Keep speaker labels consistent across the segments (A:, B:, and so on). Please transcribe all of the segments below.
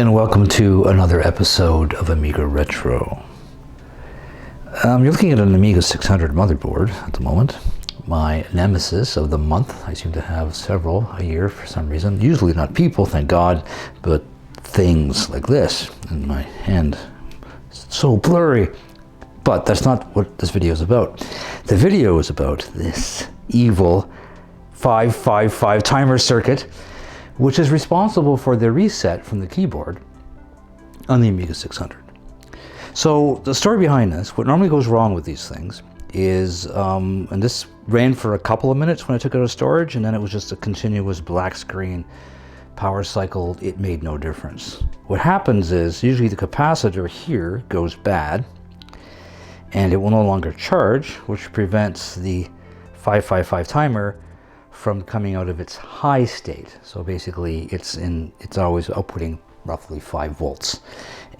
A: and welcome to another episode of Amiga Retro. You're looking at an Amiga 600 motherboard at the moment. My nemesis of the month. I seem to have several a year for some reason. Usually not people, thank God, but things like this. And my hand is so blurry. But that's not what this video is about. The video is about this evil 555 timer circuit, which is responsible for the reset from the keyboard on the Amiga 600. So the story behind this, what normally goes wrong with these things is, and this ran for a couple of minutes when I took it out of storage, and then it was just a continuous black screen power cycle. It made no difference. What happens is usually the capacitor here goes bad and it will no longer charge, which prevents the 555 timer from coming out of its high state. So basically it's always outputting roughly 5 volts.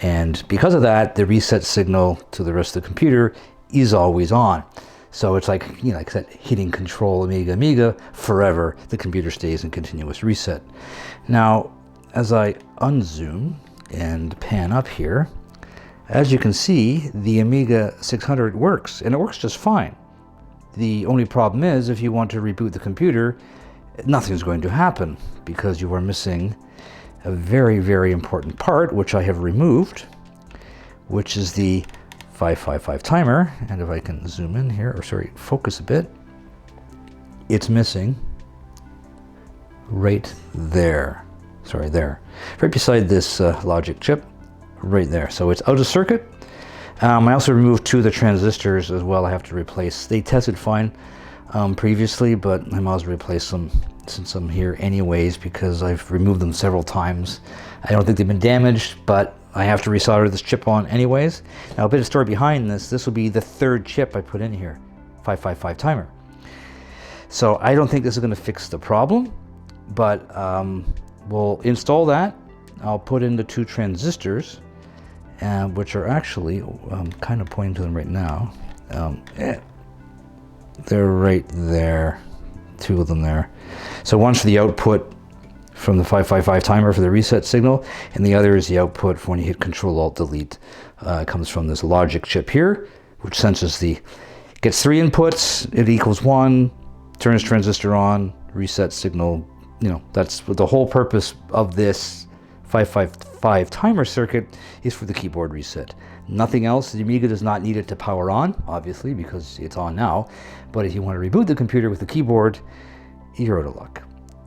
A: And because of that, the reset signal to the rest of the computer is always on. So it's like, you know, like I said, hitting control Amiga forever. The computer stays in continuous reset. Now, as I unzoom and pan up here, as you can see, the Amiga 600 works, and it works just fine. The only problem is, if you want to reboot the computer, nothing's going to happen because you are missing a very, very important part, which I have removed, which is the 555 timer. And if I can zoom in here, or sorry, focus a bit, it's missing right there. Sorry, there. Right beside this logic chip, right there. So it's out of circuit. I also removed 2 of the transistors as well. I have to replace. They tested fine previously, but I might as well replace them since I'm here anyways, because I've removed them several times. I don't think they've been damaged, but I have to resolder this chip on anyways. Now, a bit of story behind this. This will be the 3rd chip I put in here, 555 timer. So I don't think this is going to fix the problem, but we'll install that. I'll put in the 2 transistors, which are actually, I'm kind of pointing to them right now. They're right there, 2 of them there. So one's for the output from the 555 timer for the reset signal, and the other is the output for when you hit Control-Alt-Delete. It comes from this logic chip here, which senses gets 3 inputs, it equals 1, turns transistor on, reset signal. You know, that's the whole purpose of this 555 timer circuit is for the keyboard reset. Nothing else. The Amiga does not need it to power on, obviously, because it's on now. But if you want to reboot the computer with the keyboard, you're out of luck.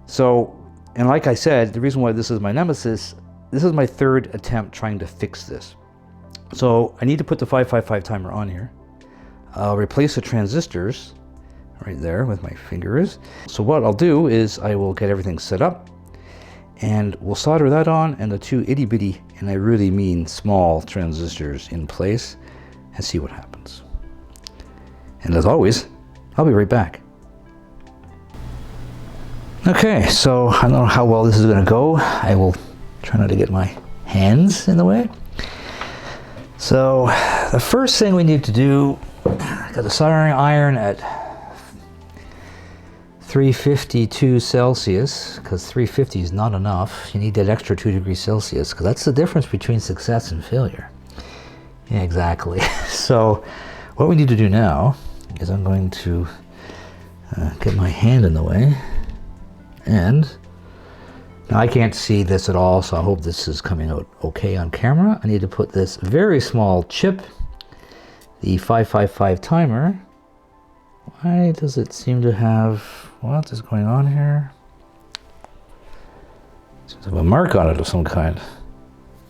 A: So, and like I said, the reason why this is my nemesis, this is my 3rd attempt trying to fix this. So I need to put the 555 timer on here. I'll replace the transistors right there with my fingers. So what I'll do is I will get everything set up, and we'll solder that on, and the 2 itty bitty, and I really mean small transistors in place, and see what happens. And as always, I'll be right back. Okay, so I don't know how well this is going to go. I will try not to get my hands in the way. So the first thing we need to do, I got the soldering iron at 352 Celsius, because 350 is not enough. You need that extra 2 degrees Celsius, because that's the difference between success and failure. Yeah, exactly. So what we need to do now is I'm going to get my hand in the way, and now I can't see this at all, so I hope this is coming out okay on camera. I need to put this very small chip, the 555 timer. Why does it seem to have, what is going on here? Seems to have a mark on it of some kind.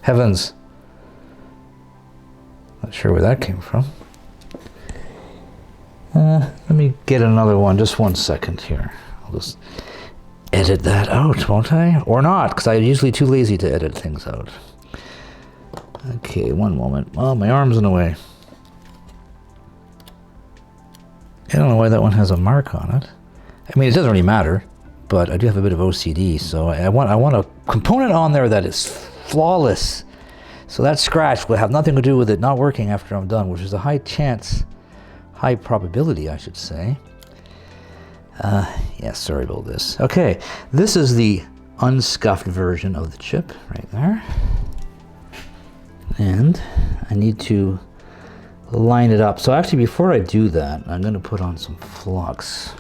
A: Heavens. Not sure where that came from. Let me get another one, just 1 second here. I'll just edit that out, won't I? Or not, because I'm usually too lazy to edit things out. Okay, 1 moment. Oh, my arm's in the way. I don't know why that one has a mark on it. I mean, it doesn't really matter, but I do have a bit of OCD, so I want a component on there that is flawless. So that scratch will have nothing to do with it not working after I'm done, which is a high chance, high probability, I should say. Yeah, sorry about this. Okay, this is the unscuffed version of the chip right there. And I need to line it up. So actually, before I do that, I'm going to put on some flux,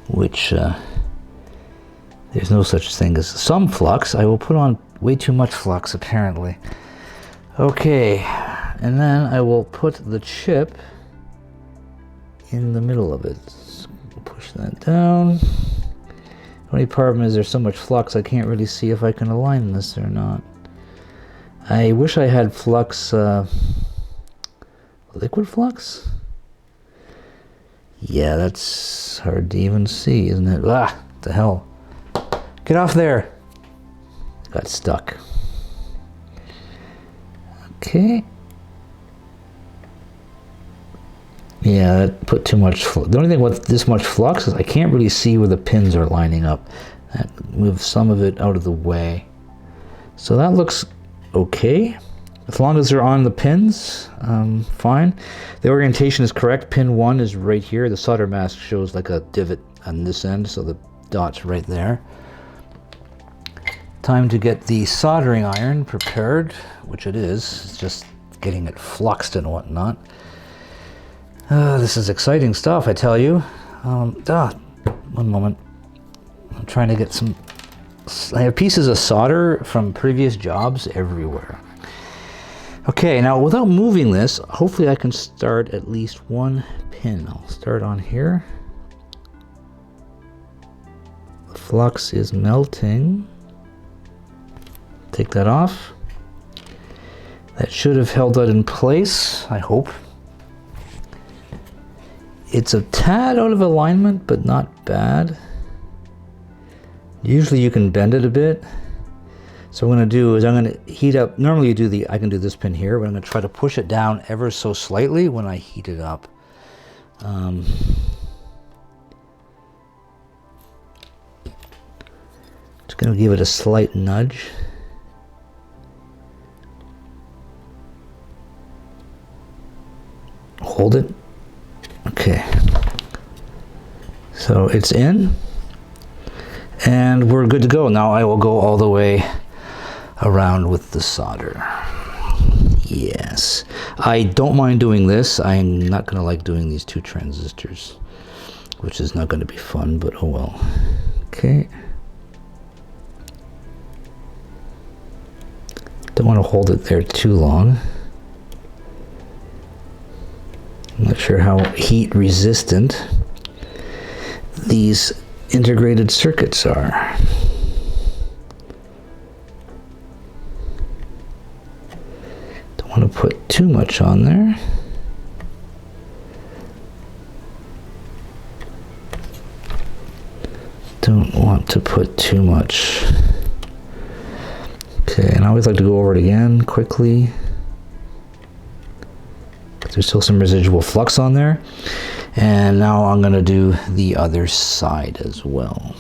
A: which there's no such thing as some flux. I will put on way too much flux, apparently. Okay, and then I will put the chip in the middle of it. So push that down. The only problem is there's so much flux, I can't really see if I can align this or not. I wish I had flux, liquid flux? Yeah, that's hard to even see, isn't it? Ah, what the hell. Get off there. Got stuck. Okay. Yeah, that put too much flux. The only thing with this much flux is I can't really see where the pins are lining up. That moves some of it out of the way. So that looks okay. As long as they're on the pins, fine. The orientation is correct. Pin 1 is right here. The solder mask shows like a divot on this end, so the dot's right there. Time to get the soldering iron prepared, which it is. It's just getting it fluxed and whatnot. This is exciting stuff, I tell you. One moment. I'm trying to get some... I have pieces of solder from previous jobs everywhere. Okay, now without moving this, hopefully I can start at least one pin. I'll start on here. The flux is melting. Take that off. That should have held that in place, I hope. It's a tad out of alignment, but not bad. Usually you can bend it a bit. So what I'm going to do is I'm going to heat up. Normally I can do this pin here, but I'm going to try to push it down ever so slightly when I heat it up. Just going to give it a slight nudge. Hold it. Okay. So it's in. And we're good to go. Now I will go all the way around with the solder. Yes. I don't mind doing this. I'm not going to like doing these two transistors, which is not going to be fun, but oh well. Okay. Don't want to hold it there too long. I'm not sure how heat resistant these integrated circuits are. Don't want to put too much on there. Don't want to put too much. Okay, and I always like to go over it again quickly. There's still some residual flux on there. And now I'm going to do the other side as well.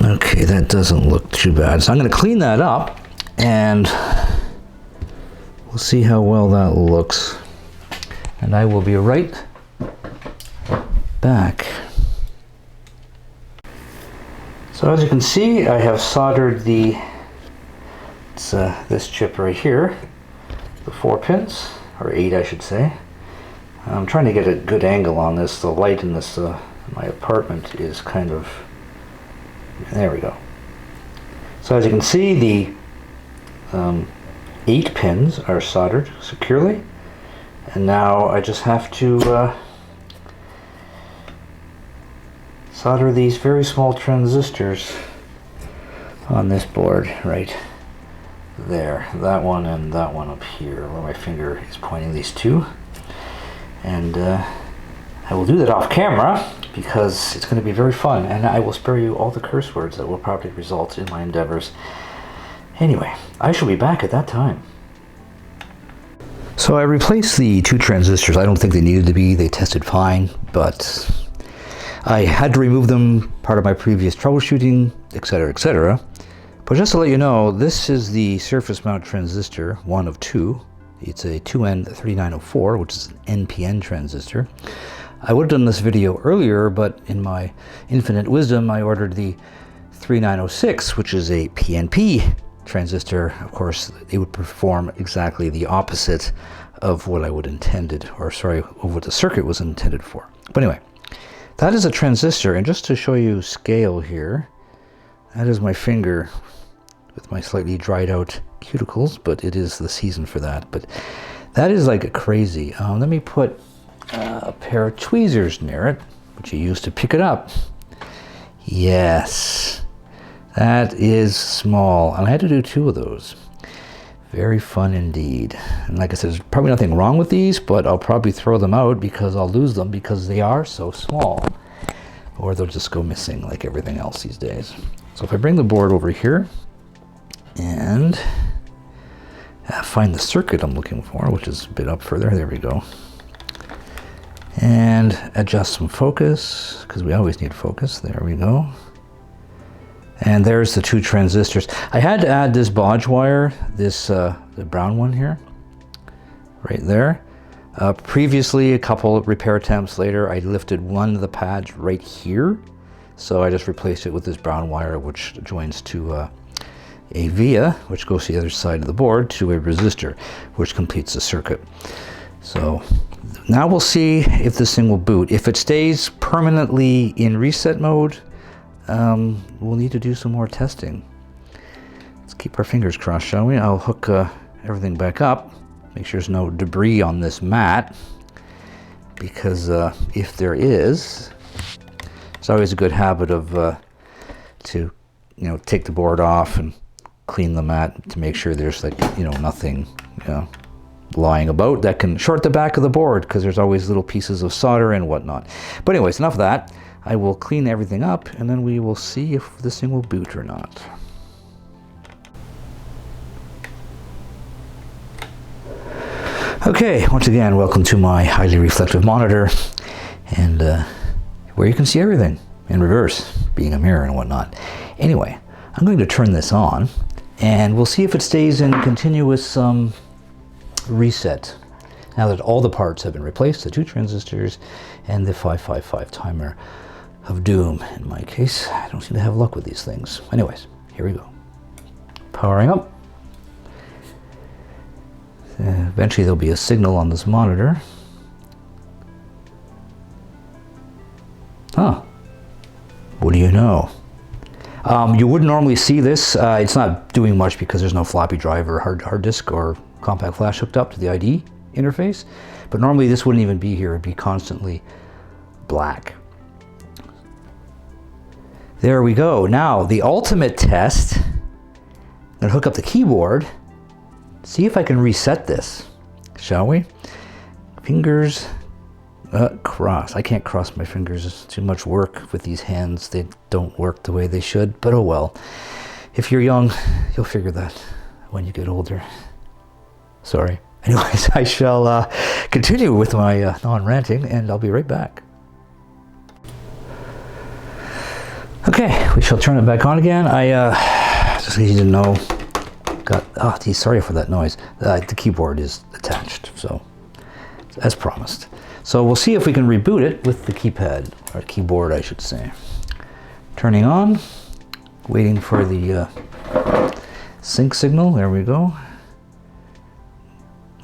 A: Okay, that doesn't look too bad. So I'm going to clean that up and we'll see how well that looks. And I will be right back. So as you can see, I have soldered this chip right here, the 4 pins, or 8 I should say. I'm trying to get a good angle on this. The light in this my apartment is kind of, there we go. So as you can see, the 8 pins are soldered securely, and now I just have to solder these very small transistors on this board right there. That one and that one up here where my finger is pointing, these two. And I will do that off camera because it's going to be very fun, and I will spare you all the curse words that will probably result in my endeavors. Anyway, I shall be back at that time. So I replaced the 2 transistors. I don't think they needed to be. They tested fine, but I had to remove them, part of my previous troubleshooting, etc., etc. But just to let you know, this is the surface mount transistor, 1 of 2. It's a 2N3904, which is an NPN transistor. I would have done this video earlier, but in my infinite wisdom, I ordered the 3906, which is a PNP transistor. Of course, it would perform exactly the opposite of what I would intended, or sorry, of what the circuit was intended for. But anyway, that is a transistor, and just to show you scale here, that is my finger with my slightly dried out cuticles, but it is the season for that. But that is like crazy. Let me put a pair of tweezers near it, which you use to pick it up. Yes, that is small, and I had to do 2 of those. Very fun indeed. And like I said, there's probably nothing wrong with these, but I'll probably throw them out because I'll lose them because they are so small, or they'll just go missing like everything else these days. So if I bring the board over here and find the circuit I'm looking for, which is a bit up further, there we go, and adjust some focus, because we always need focus, there we go. And there's the 2 transistors. I had to add this bodge wire, this the brown one here, right there. Previously, a couple of repair attempts later, I lifted one of the pads right here. So I just replaced it with this brown wire, which joins to a via, which goes to the other side of the board, to a resistor, which completes the circuit. So now we'll see if this thing will boot. If it stays permanently in reset mode, we'll need to do some more testing. Let's keep our fingers crossed, shall we? I'll hook everything back up, make sure there's no debris on this mat, because if there is, it's always a good habit of to take the board off and clean the mat to make sure there's nothing lying about that can short the back of the board, because there's always little pieces of solder and whatnot. But anyways, enough of that. I will clean everything up, and then we will see if this thing will boot or not. Okay, once again, welcome to my highly reflective monitor, and where you can see everything in reverse, being a mirror and whatnot. Anyway, I'm going to turn this on, and we'll see if it stays in continuous reset. Now that all the parts have been replaced, the 2 transistors and the 555 timer of doom, in my case. I don't seem to have luck with these things. Anyways, here we go. Powering up. Eventually there'll be a signal on this monitor. Huh. What do you know? You wouldn't normally see this. It's not doing much because there's no floppy drive or hard disk or compact flash hooked up to the ID interface. But normally this wouldn't even be here. It'd be constantly black. There we go. Now, the ultimate test. I'm going to hook up the keyboard. See if I can reset this, shall we? Fingers crossed. I can't cross my fingers. It's too much work with these hands. They don't work the way they should, but oh well. If you're young, you'll figure that when you get older. Sorry. Anyways, I shall continue with my non-ranting, and I'll be right back. Okay, we shall turn it back on again. I just need you to know, geez, sorry for that noise. The keyboard is attached, so as promised. So we'll see if we can reboot it with the keypad, or keyboard, I should say. Turning on, waiting for the sync signal. There we go.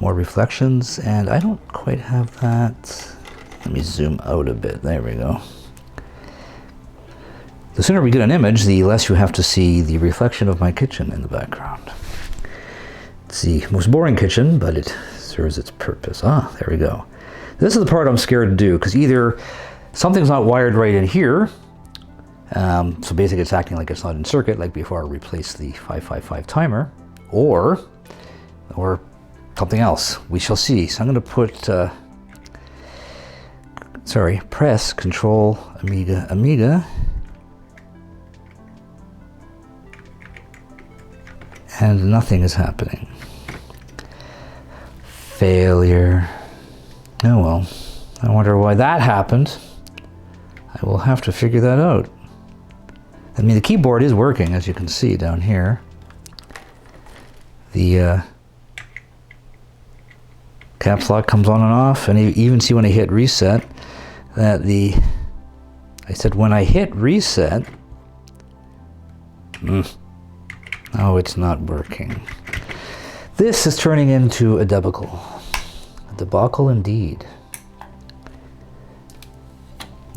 A: More reflections, and I don't quite have that. Let me zoom out a bit. There we go. The sooner we get an image, the less you have to see the reflection of my kitchen in the background. It's the most boring kitchen, but it serves its purpose. Ah, there we go. This is the part I'm scared to do, because either something's not wired right in here, so basically it's acting like it's not in circuit, like before I replaced the 555 timer, or something else. We shall see. So I'm going to put, press Control Amiga, and nothing is happening. Failure. Oh well, I wonder why that happened. I will have to figure that out. I mean, the keyboard is working, as you can see down here. The caps lock comes on and off, and you even see when I hit reset that when I hit reset, Oh, it's not working. This is turning into a debacle. A debacle indeed.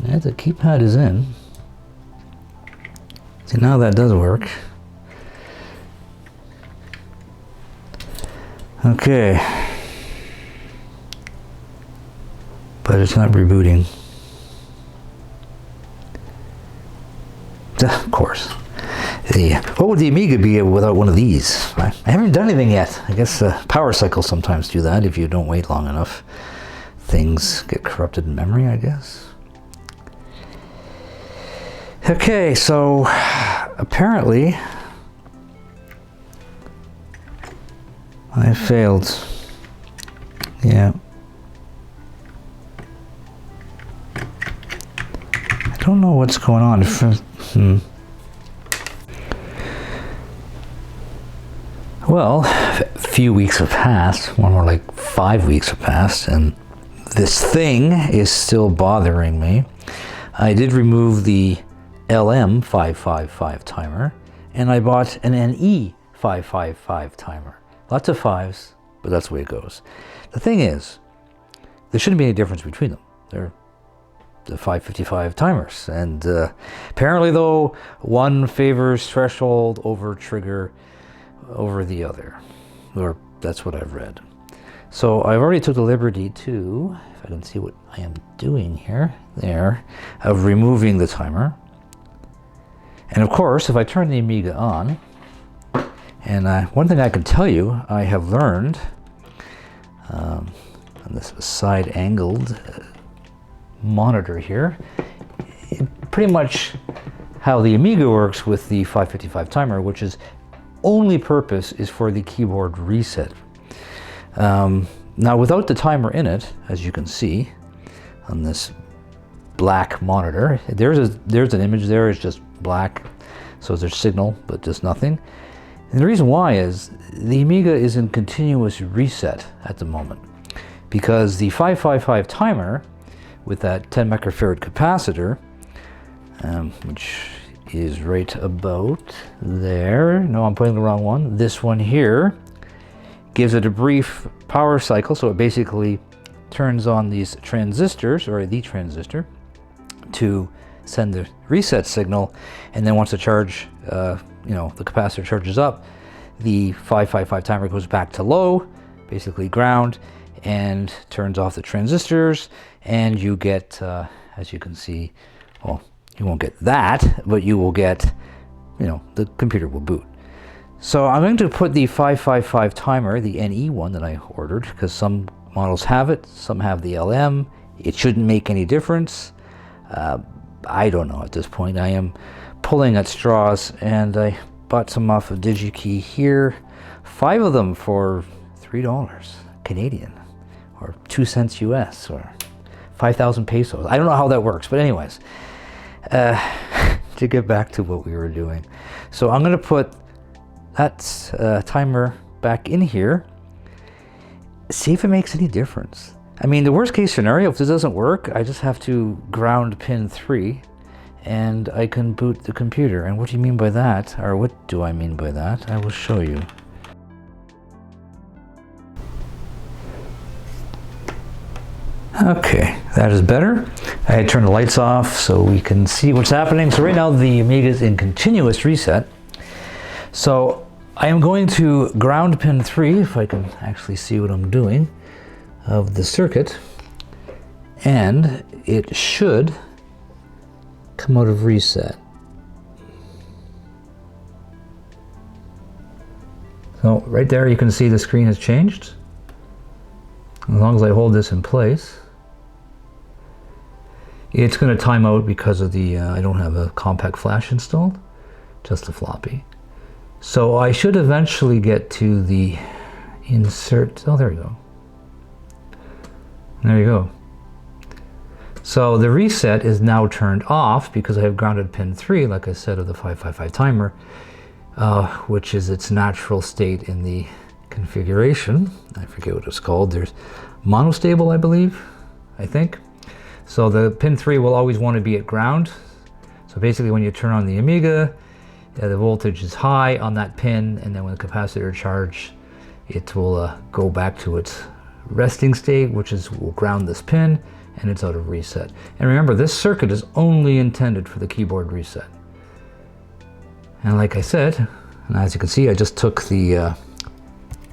A: Yeah, the keypad is in. See, now that does work. Okay. But it's not rebooting. Of course. What would the Amiga be without one of these? I haven't done anything yet. I guess power cycles sometimes do that. If you don't wait long enough, things get corrupted in memory, I guess. Okay, so apparently I failed. Yeah. I don't know what's going on. Well, a few weeks have passed, one more like 5 weeks have passed, and this thing is still bothering me. I did remove the LM555 timer, and I bought an NE555 timer. Lots of fives, but that's the way it goes. The thing is, there shouldn't be any difference between them. They're the 555 timers, and apparently though, one favors threshold over trigger over the other, or that's what I've read. So I've already took the liberty to, if I can see what I am doing here, of removing the timer. And of course, if I turn the Amiga on, and one thing I can tell you, I have learned, on this side-angled monitor here, pretty much how the Amiga works with the 555 timer, which is only purpose is for the keyboard reset. Now without the timer in it, as you can see on this black monitor, there's an image there, it's just black, so there's signal but just nothing. And the reason why is the Amiga is in continuous reset at the moment, because the 555 timer with that 10 microfarad capacitor, which is right about there. No, I'm putting the wrong one. This one here gives it a brief power cycle, so it basically turns on these transistors, or the transistor, to send the reset signal, and then once the charge, the capacitor charges up, the 555 timer goes back to low, basically ground, and turns off the transistors, and you get, as you can see, well, you won't get that, but you will get, the computer will boot. So I'm going to put the 555 timer, the NE one that I ordered, because some models have it, some have the LM. It shouldn't make any difference. I don't know at this point. I am pulling at straws, and I bought some off of DigiKey here. 5 of them for $3 Canadian, or 2 cents US, or 5,000 pesos. I don't know how that works, but anyways. To get back to what we were doing. So I'm going to put that timer back in here, see if it makes any difference. I mean, the worst case scenario, if this doesn't work, I just have to ground pin 3 and I can boot the computer. And what do you mean by that? Or what do I mean by that? I will show you. Okay, that is better. I had turned the lights off so we can see what's happening. So right now the Amiga is in continuous reset. So I am going to ground pin 3, if I can actually see what I'm doing, of the circuit. And it should come out of reset. So right there you can see the screen has changed. As long as I hold this in place. It's going to time out because of the, I don't have a compact flash installed, just a floppy. So I should eventually get to the insert, oh there you go. There you go. So the reset is now turned off because I have grounded pin 3, like I said, of the 555 timer, which is its natural state in the configuration. I forget what it's called. There's monostable, I believe, I think. So the pin 3 will always want to be at ground. So basically when you turn on the Amiga, the voltage is high on that pin, and then when the capacitor charge, it will go back to its resting state, which is will ground this pin, and it's out of reset. And remember, this circuit is only intended for the keyboard reset. And like I said, and as you can see, I just took the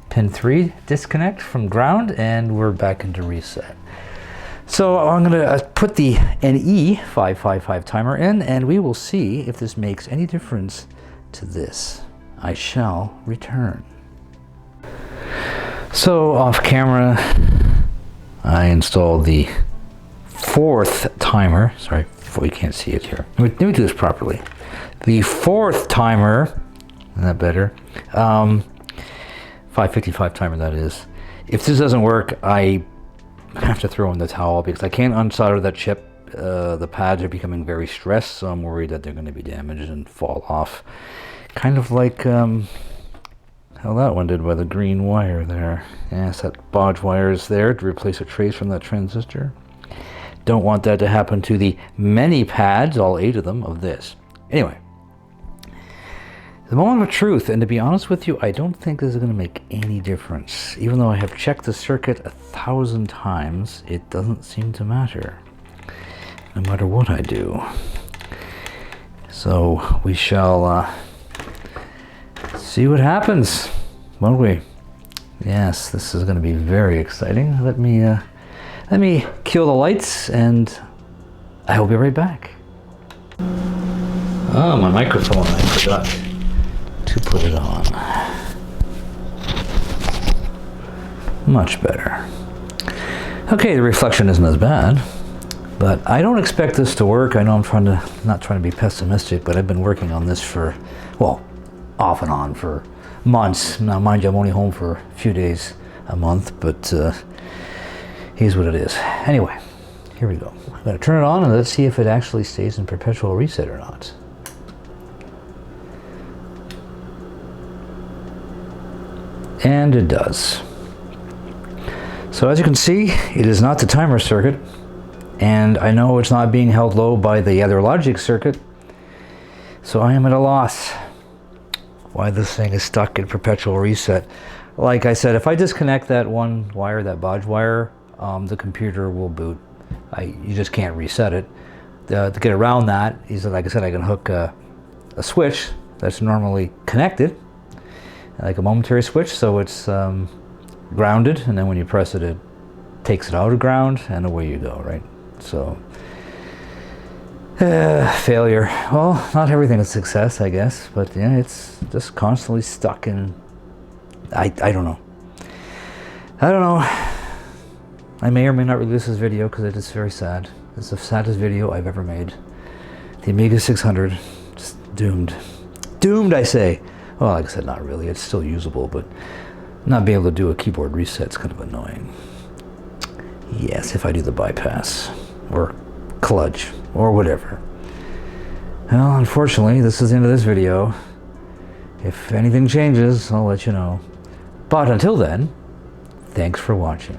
A: pin 3 disconnect from ground, and we're back into reset. So I'm going to put the NE555 timer in, and we will see if this makes any difference to this. I shall return. So off camera, I installed the 4th timer. Sorry, you can't see it here. Let me do this properly. The 4th timer, isn't that better? 555 timer, that is. If this doesn't work, I have to throw in the towel because I can't unsolder that chip. The pads are becoming very stressed, so I'm worried that they're going to be damaged and fall off. Kind of like how that one did by the green wire there. Yes, that bodge wire is there to replace a trace from that transistor. Don't want that to happen to the many pads, all 8 of them, of this. Anyway, the moment of truth, and to be honest with you, I don't think this is going to make any difference. Even though I have checked the circuit 1,000 times, it doesn't seem to matter, no matter what I do. So we shall see what happens, won't we? Yes, this is going to be very exciting. Let me kill the lights, and I will be right back. Oh, my microphone, I forgot to put it on. Much better. Okay, the reflection isn't as bad, but I don't expect this to work. I know I'm not trying to be pessimistic, but I've been working on this for, well, off and on for months. Now, mind you, I'm only home for a few days a month, but here's what it is. Anyway, here we go. I'm going to turn it on, and let's see if it actually stays in perpetual reset or not. And it does. So as you can see, it is not the timer circuit, and I know it's not being held low by the other logic circuit, so I am at a loss why this thing is stuck in perpetual reset. Like I said, if I disconnect that one wire, that bodge wire, the computer will boot. You just can't reset it. To get around that, like I said, I can hook a switch that's normally connected, like a momentary switch, so it's grounded, and then when you press it, it takes it out of ground, and away you go, right? So, failure. Well, not everything is success, I guess, but yeah, it's just constantly stuck in, I don't know. I don't know. I may or may not release this video because it is very sad. It's the saddest video I've ever made. The Amiga 600, just doomed. Doomed, I say. Well, like I said, not really. It's still usable, but not being able to do a keyboard reset is kind of annoying. Yes, if I do the bypass, or clutch, or whatever. Well, unfortunately, this is the end of this video. If anything changes, I'll let you know. But until then, thanks for watching.